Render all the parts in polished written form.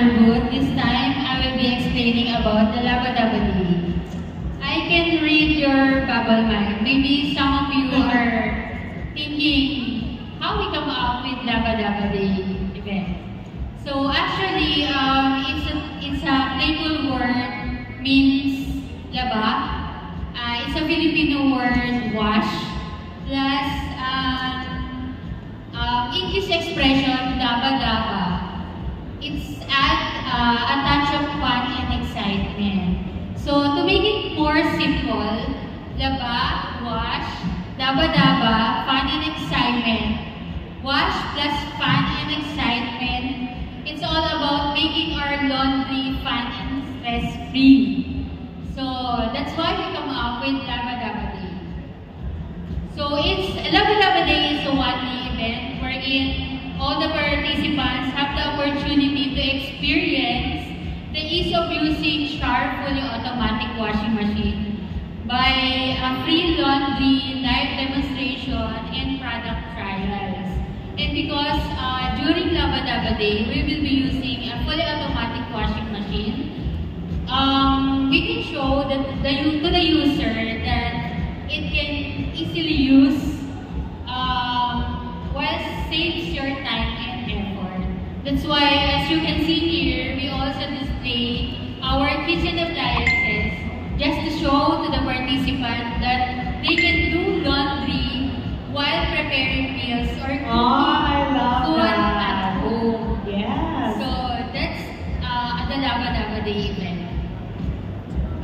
another booth. This time, I will be explaining about the Laba Daba Day. I can read your bubble mind. Maybe some of you are thinking how we come up with Laba Daba Day event. So actually, it's a playful word, means laba. It's a Filipino word, wash, plus English expression, daba daba. It's a touch of fun and excitement. So to make it more simple, laba, wash, daba daba, fun and excitement. Wash plus fun and excitement. It's all about making our laundry fun and stress-free. So that's why we come up with Laba Daba Day. So Laba Daba Day is a one-day event wherein all the participants have the opportunity to experience the ease of using Sharp fully automatic washing machine by a free laundry, live demonstration, and product trials. And because during Laba Daba Day, we will be using a fully automatic washing machine, we can show that to the user that it can easily use, while saves your time and effort. That's why, as you can see here, we also display our kitchen appliances just to show to the participant that they can do laundry while preparing meals or cooking food at home. Yes. So that's the Laba Daba Day event.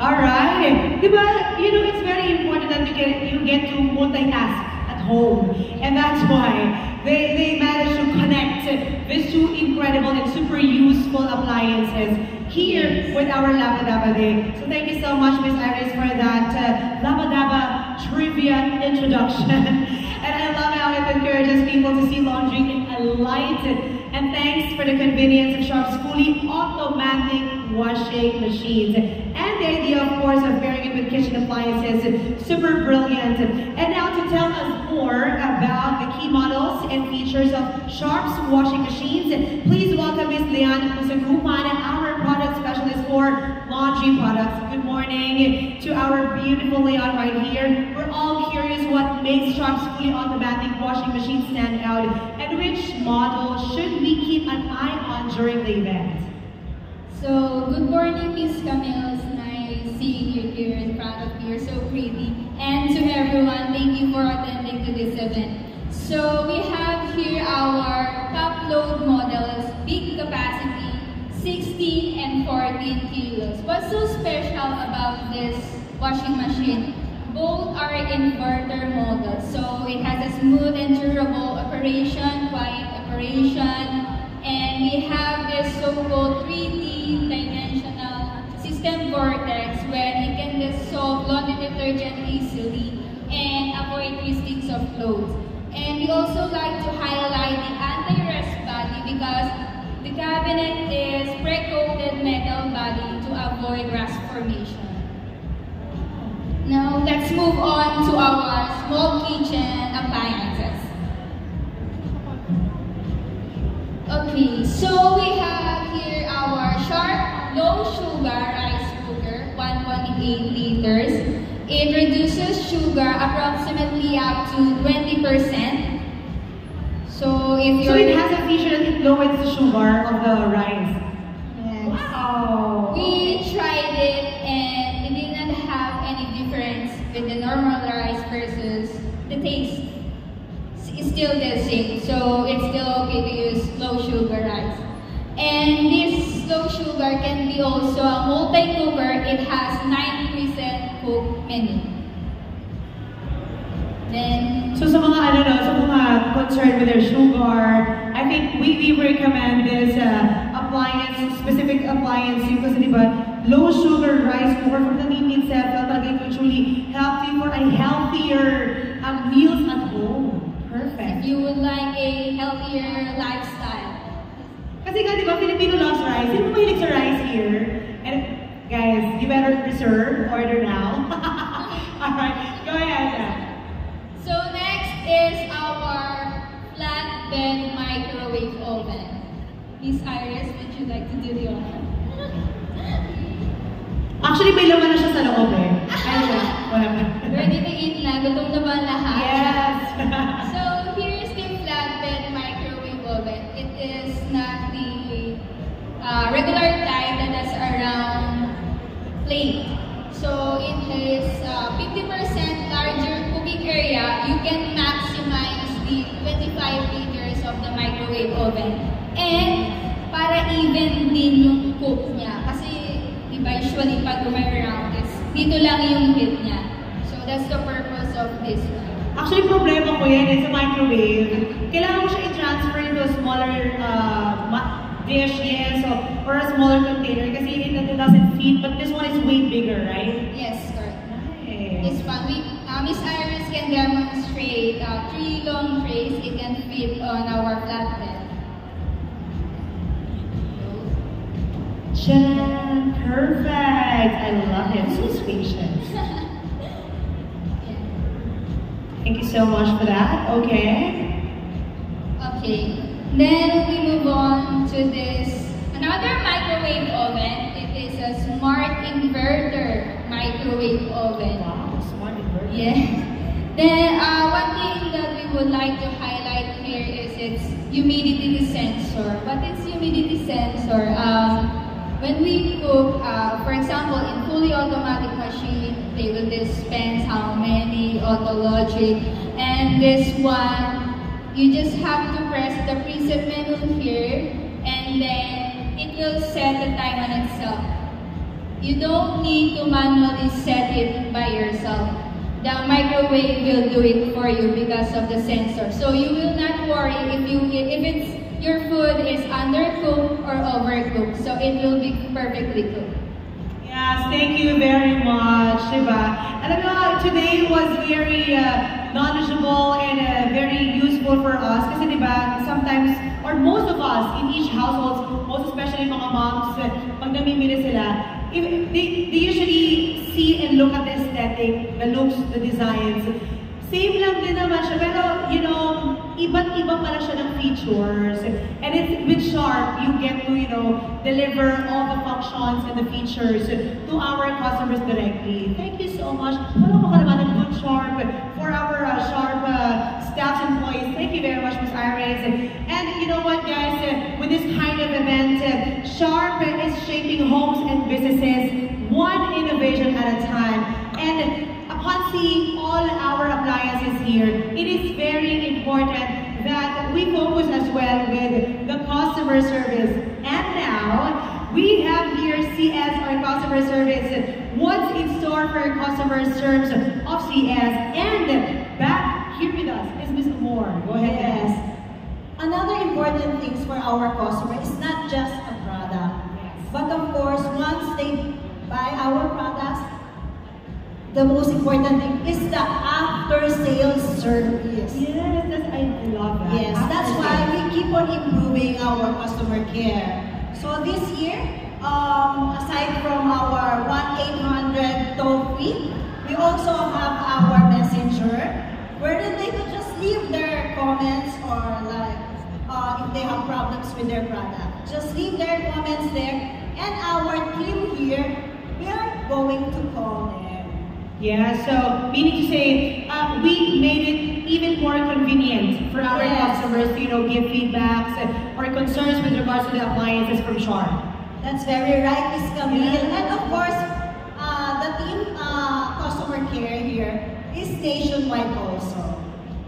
Alright. Diba, you know, it's very important that you get to multitask at home. And that's why they managed to connect these two incredible and super useful appliances here with our Laba Daba Day. So thank you so much, Miss Iris, for that Laba Daba trivia introduction. And I love how it encourages people to see laundry in a light. And thanks for the convenience of Sharp's fully automatic washing machines. And the idea, of course, of pairing it with kitchen appliances, super brilliant. And now to tell us more about the key models and features of Sharp's washing machines, please welcome Ms. Leanne Pusagupan, our product specialist for laundry products. Good morning to our beautiful Leanne right here. We're all curious what makes Sharp's fully automatic washing machine stand out, and which model should we keep an eye on during the event? So, good morning, Miss Camille. It's nice seeing you here in front of you. You're so pretty. And to everyone, thank you for attending to this event. So, we have here our top load models, big capacity, 16 and 14 kilos. What's so special about this washing machine? Both are inverter models. So, it has a smooth and durable operation, quiet operation, and we have this so-called 3D dimensional system vortex where it can dissolve laundry detergent easily and avoid twistings of clothes. And we also like to highlight the anti-rust body because the cabinet is pre-coated metal body to avoid rust formation. Now let's move on to our small kitchen appliances. Okay, so we have here our Sharp low sugar rice cooker, 1.8 liters. It reduces sugar approximately up to 20%. So if you're... So it has a feature that it lowers the sugar of the rice. Yes. Wow. We tried it and it didn't have any difference with the normal rice versus the taste. It's still the same, so it's still okay to use low sugar rice. And this low sugar can be also a multi-cooker. It has 9% cook minute. Then, so sa mga sa mga concerned with their sugar, I think we recommend this specific appliance kasi diba, low sugar rice cooker from the name itself, talaga ito truly healthy for a healthier meals at home. Perfect. if you would like a healthier lifestyle. Kasi nga, di ba, Filipino loves rice. Sino mahilig sa rice here? And guys, you better reserve, order now. Alright, go ahead. So next is our flatbed microwave oven. Miss Iris, would you you like to do the honor? Actually, may laman na siya sa loob eh. Ayun, wala pa. Ready to eat na? Gutom na ba ang lahat? Yes! So, here's the flatbed microwave oven. It is not the regular type that has a round plate. So, it has 50% larger cooking area. You can maximize the 25 liters of the microwave oven. And, para even din yung cook niya. Kasi, diba, usually pag may round is dito lang yung heat niya. So, that's the purpose of this one. Actually, problema ko yan is sa microwave. Kailangan mo siya i-transfer into a smaller dish, yes, or a smaller container kasi it doesn't fit, but this one is way bigger, right? Yes, correct. Nice. It's fun. Miss Iris can demonstrate 3 long trays. It can fit on our flatbed. Jan, perfect. I love it. So spacious. Yeah. Thank you so much for that. Okay. Okay. Then we move on to this another microwave oven. It is a smart inverter microwave oven. Wow, smart inverter. Yes. Then one thing that we would like to highlight here is its humidity sensor. What is humidity sensor? When we cook, for example, in fully automatic machine, they will dispense how many autologic, and this one, you just have to press the preset menu here, and then it will set the time on itself. You don't need to manually set it by yourself. The microwave will do it for you because of the sensor. So you will not worry if your food is undercooked or overcooked. So it will be perfectly cooked. Yes, thank you very much, Shiba. Alam mo, today was very knowledgeable and very useful for us. Kasi diba, sometimes, or most of us in each household, most especially mga moms, pag namimili sila, they usually see and look at the aesthetic, the looks, the designs. Same lang din naman siya, pero you know, iba't-iba pala siya ng features. And it's with Sharp, you get to, you know, deliver all the functions and the features to our customers directly. Thank you so much. Wala mo ka naman ng good Sharp for our Sharp staff employees. Thank you very much, Ms. Iris. And you know what, guys, with this kind of event, Sharp is shaping homes and businesses one innovation at a time. And upon seeing all our appliances here, it is very important that we focus as well with the customer service. And now, we have here CS, our customer service. What's in store for customer service of CS? And back here with us is Ms. Moore. Go ahead. Yes. Another important thing for our customer is not just a product. Yes. But of course, once they buy our products, the most important thing is the after-sales service. Yes, I love that. Yes, that's why we keep on improving our customer care. So this year, aside from our 1-800 toll-free, we also have our messenger, where they could just leave their comments or like if they have problems with their product. Just leave their comments there, and our team here, we are going to call them. Yeah, so meaning to say, we made it even more convenient for our customers to, you know, give feedbacks or concerns with regards to the appliances from Sharp. That's very right, Ms. Camille. And of course, the team customer care here is nationwide also.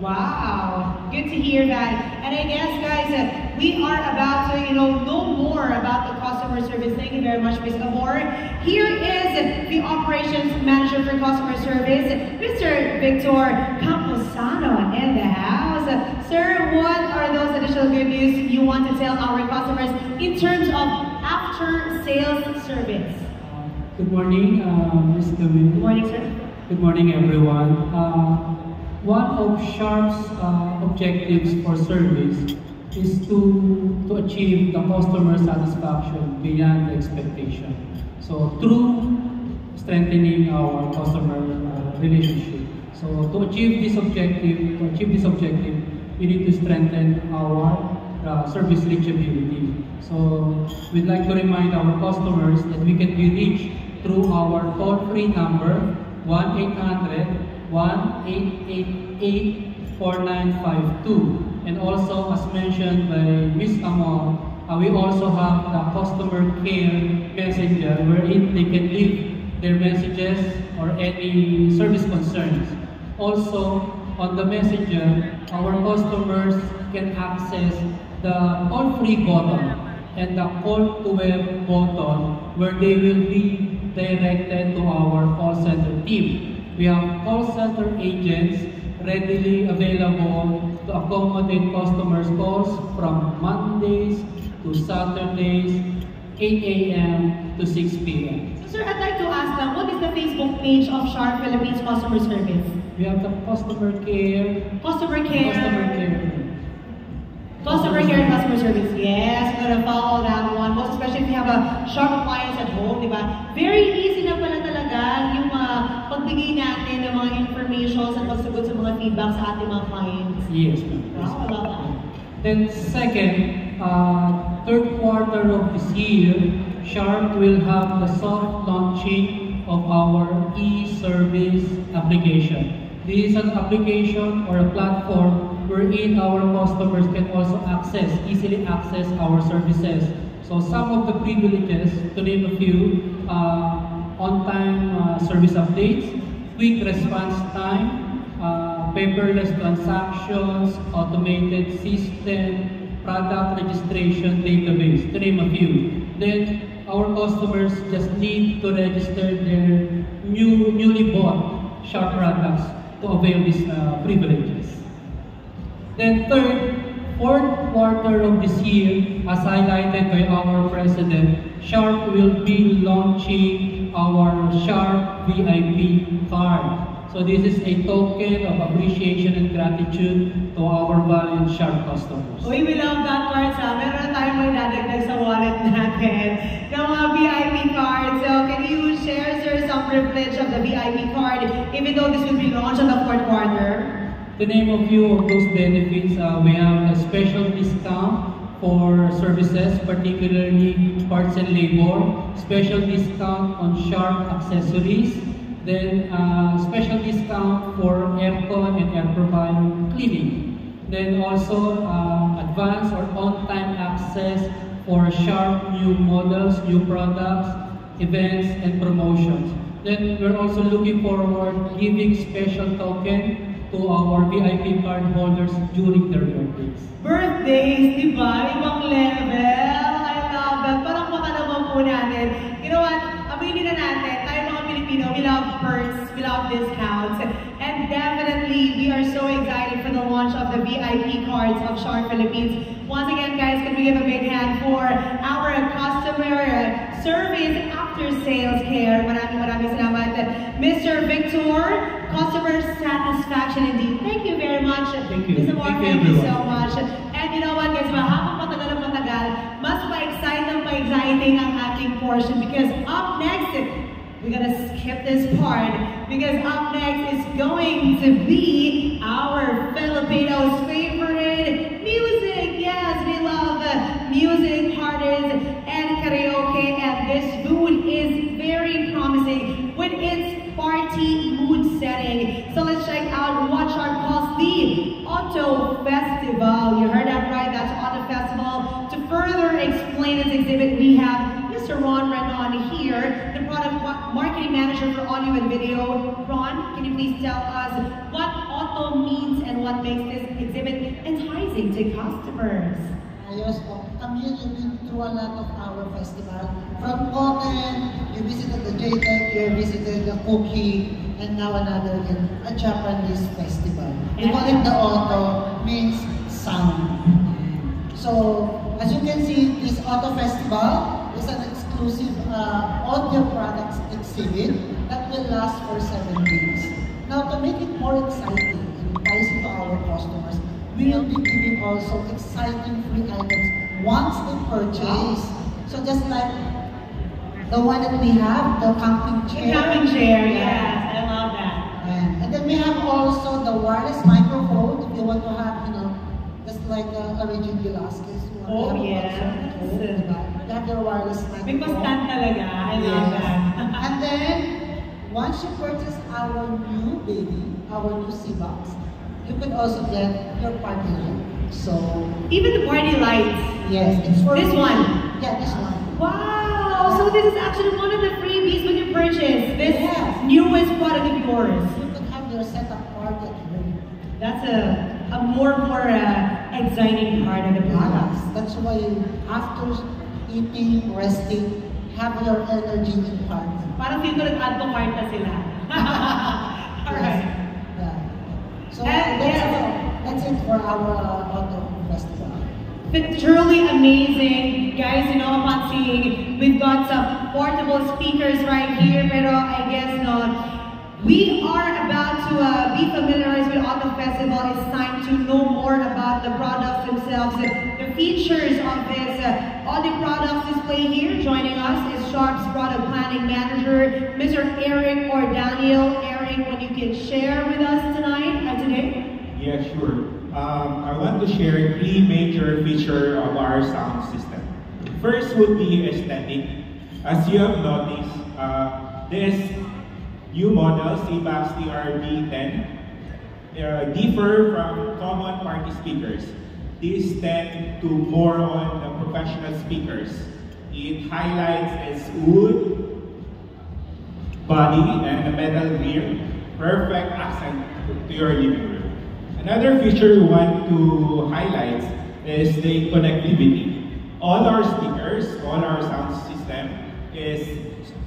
Wow, good to hear that. And I guess, guys, we are about to, you know more about the customer service. Thank you very much, Ms. Amor. Here is the operations manager for customer service, Mr. Victor Camposano in the house. Sir, what are those additional good news you want to tell our customers in terms of after-sales service? Good morning, Ms. Camille. Good morning, sir. Good morning, everyone. One of Sharp's objectives for service is to achieve the customer satisfaction beyond the expectation. So through strengthening our customer relationship. So to achieve this objective, we need to strengthen our service reachability. So we'd like to remind our customers that we can be reached through our toll-free number 1-800-1888-4952. And also, as mentioned by Ms. Amor, we also have the customer care messenger wherein they can leave their messages or any service concerns. Also, on the messenger, our customers can access the toll-free button and the call to web button where they will be directed to our call center team. We have call center agents readily available to accommodate customers' calls from Mondays to Saturdays, 8 a.m. to 6 p.m. So, sir, I'd like to ask them, what is the Facebook page of Sharp Philippines Customer Service? We have the customer care. Customer care. Customer care. Customer care and customer service. Yes, we're gonna follow that one. Most especially if you have a Sharp appliance at home, di ba? Very easy na pala talaga yung pagbigay natin ng mga informations at pagsagot sa mga feedback sa ating mga clients. Yes, ma'am. Wow, I love that. Then second, third quarter of this year, Sharp will have the soft launching of our e-service application. This is an application or a platform wherein our customers can also easily access our services. So some of the privileges, to name a few, on-time service updates, quick response time, paperless transactions, automated system, product registration database, to name a few. Then our customers just need to register their newly bought Sharp products to avail these privileges. Then third, fourth quarter of this year, as highlighted by our president, Sharp will be launching our Sharp VIP card. So this is a token of appreciation and gratitude to our valued Sharp customers. Uy, we love that card, sa meron na tayong may dadagdag sa wallet natin ng mga VIP cards. So can you share, sir, some privilege of the VIP card, even though this will be launched in the fourth quarter? To name a few of those benefits, we have a special discount for services, particularly parts and labor, special discount on Sharp accessories, then special discount for aircon and air purifier cleaning. Then also advance or on-time access for Sharp new models, new products, events, and promotions. Then we're also looking forward giving special token to our VIP card holders during their birthdays. Birthdays, di ba? Ibang level. I love that. Parang baka naman po natin. You know what? Aminin na natin, tayo mga Pilipino, we love perks, we love discounts. And definitely, we are so excited for the launch of the VIP cards of Sharp Philippines. Once again, guys, can we give a big hand for our customer service after sales care? Maraming salamat. Mr. Victor, customer satisfaction indeed. Thank you very much. Thank you. Mr. Moore, thank you so much. And you know what, guys, habang matagal, mas pa-exciting ang ating portion because up next, we're gonna skip this part because up next is going to be our Filipinos' favorite music. Yes, we love music, parties, and karaoke, and this food is very promising with its party mood setting. So let's check out what Sharp calls the Auto Festival. You heard that right, that's Auto Festival. To further explain this exhibit, we have Mr. Ron Renon here, the product marketing manager for audio and video. Ron, can you please tell us what auto means and what makes this exhibit enticing to customers? Ayos po. You've been through a lot of our festival. From Common, you visited the JTEC, you visited the Cookie, and now another again, a Japanese festival. We call it the Auto, means sound. So, as you can see, this Auto Festival is an exclusive audio products exhibit that will last for 7 days. Now, to make it more exciting and enticing to our customers, we will be giving also exciting free items once they purchase. So just like the one that we have, the camping chair. The camping chair, yes, I love that. And then we have also the wireless microphone if you want to have, just like Regine Velasquez. Oh, yes. You have your wireless mic. May pa-stand talaga. I love that. And then, once you purchase our new baby, our new C-Box, you could also get your party light. So, Even the party lights. yes, it's for This one? Yeah, this one. Wow! So this is actually one of the freebies when you purchase this Yes. newest product of yours. You could have your setup party at home. That's a more exciting part of the product. That's why after eating, resting, have your energy in party. Parang feel ko nag-add to cart na sila. Alright. Yeah. So And that's it for our auto festival. It's truly amazing. Guys, you know, upon seeing, we've got some portable speakers right here, pero I guess not. We are about to be familiarized with Auto Festival. It's time to know more about the products themselves, the features of this Audi products display here. Joining us is Sharp's Product Planning Manager, Mr. Eric or Daniel. Eric, what you can share with us tonight, today? Yeah, sure. I want to share 3 major features of our sound system. First would be aesthetic. As you have noticed, this new model, C-Box TRB10, differ from common party speakers. These tend to more on the professional speakers. It highlights its wood body and the metal rear, perfect accent to your living room. Another feature we want to highlight is the connectivity. All our speakers, all our sound system is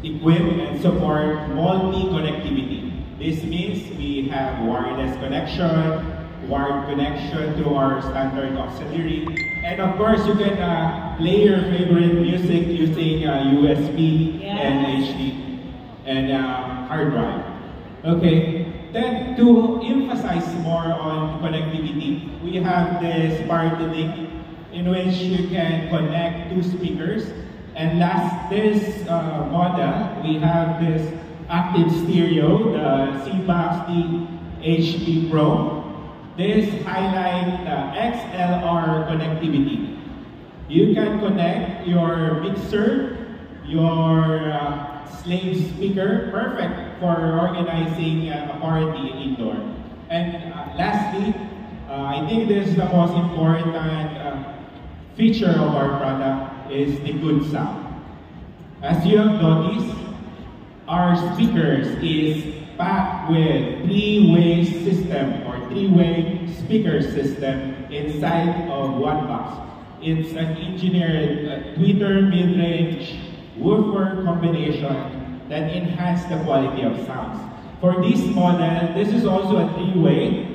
equipped and support multi-connectivity. This means we have wireless connection, wired connection to our standard auxiliary, and of course you can play your favorite music using USB and HD and hard drive. Okay, then to emphasize more on connectivity, we have this party link in which you can connect 2 speakers. And last, this model, we have this active stereo, the C-Box HP Pro. This highlights the XLR connectivity. You can connect your mixer, your slave speaker, perfect for organizing a party indoor. And lastly, I think this is the most important feature of our product is the good sound. As you have noticed, our speakers is packed with 3-way system or 3-way speaker system inside of one box. It's an engineered tweeter mid-range woofer combination that enhance the quality of sounds. For this model, this is also a 3-way.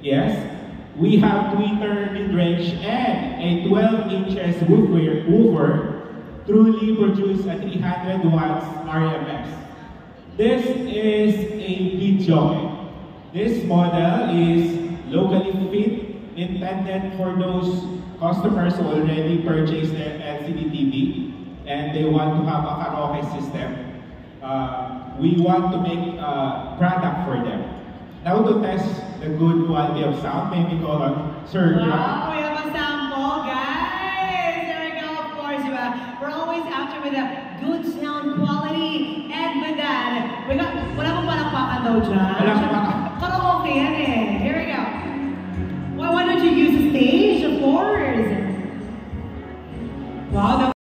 Yes, we have tweeter mid-range and a 12 inches woofer truly produce a 300 watts RMS. This is a beat jockey. This model is locally fit, intended for those customers who already purchased their LCD TV and they want to have a karaoke system. We want to make a product for them. Now to test the good quality of sound, maybe call on Sir. Wow, we have a sample, guys! There we go, of course. We're always after with a good sound quality. And with that, we got, wala pang palakpakan daw dyan. Palakpakan. Karaoke yan eh. Here we go. Why don't you use the stage?